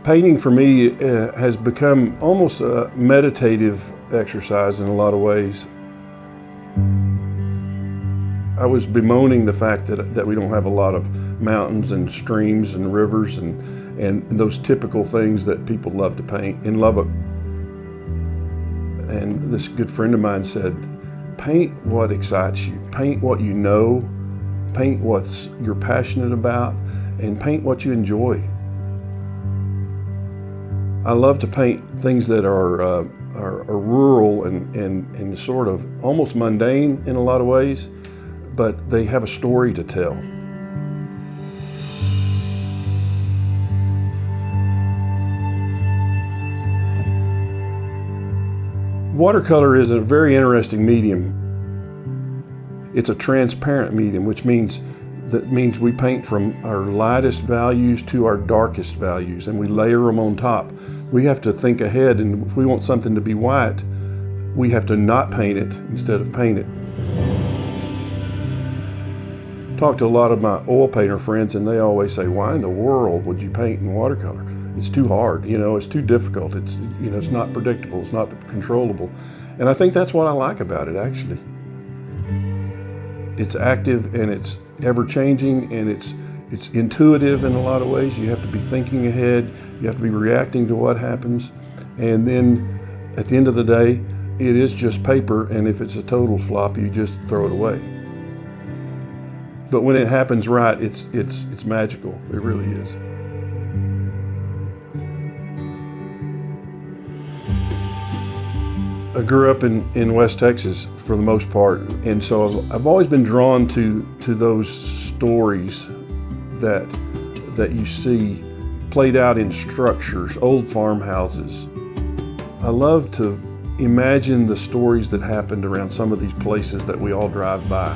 Painting for me has become almost a meditative exercise in a lot of ways. I was bemoaning the fact that we don't have a lot of mountains and streams and rivers and those typical things that people love to paint in Lubbock. And this good friend of mine said, paint what excites you, paint what you know, paint what you're passionate about, and paint what you enjoy. I love to paint things that are rural and sort of almost mundane in a lot of ways, but they have a story to tell. Watercolor is a very interesting medium. It's a transparent medium, which means we paint from our lightest values to our darkest values, and we layer them on top. We have to think ahead, and if we want something to be white, we have to not paint it instead of paint it. Talk to a lot of my oil painter friends, and they always say, why in the world would you paint in watercolor? It's too hard, it's too difficult, it's not predictable, it's not controllable. And I think that's what I like about it, actually. It's active and it's ever-changing and it's intuitive in a lot of ways. You have to be thinking ahead, you have to be reacting to what happens, and then at the end of the day, it is just paper, and if it's a total flop, you just throw it away. But when it happens right, it's magical. It really is. I grew up in West Texas for the most part, and so I've always been drawn to those stories that you see played out in structures, old farmhouses. I love to imagine the stories that happened around some of these places that we all drive by.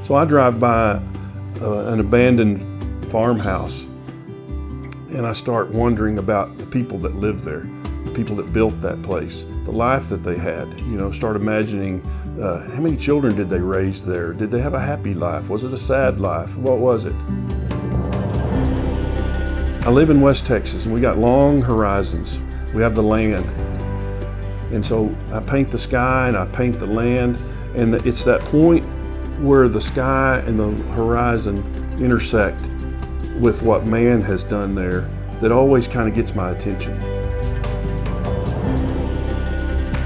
So I drive by an abandoned farmhouse, and I start wondering about the people that lived there, the people that built that place, the life that they had. Start imagining how many children did they raise there? Did they have a happy life? Was it a sad life? What was it? I live in West Texas, and we got long horizons. We have the land. And so I paint the sky and I paint the land, and it's that point where the sky and the horizon intersect with what man has done there that always kind of gets my attention.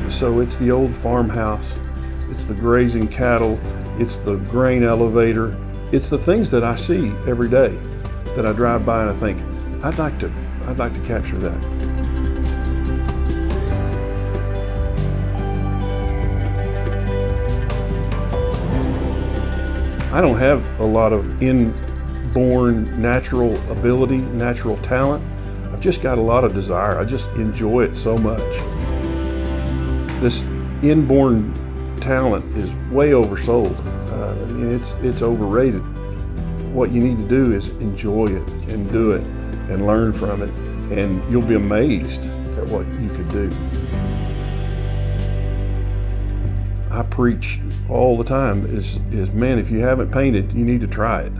So it's the old farmhouse, it's the grazing cattle, it's the grain elevator, it's the things that I see every day that I drive by and I think, I'd like to capture that. I don't have a lot of inborn natural ability, natural talent. I've just got a lot of desire. I just enjoy it so much. This inborn talent is way oversold. It's overrated. What you need to do is enjoy it and do it and learn from it, and you'll be amazed at what you could do. I preach all the time is man, if you haven't painted, you need to try it.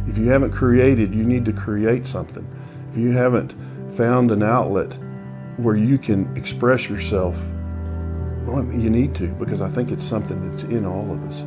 If you haven't created, you need to create something. If you haven't found an outlet where you can express yourself, well, you need to, because I think it's something that's in all of us.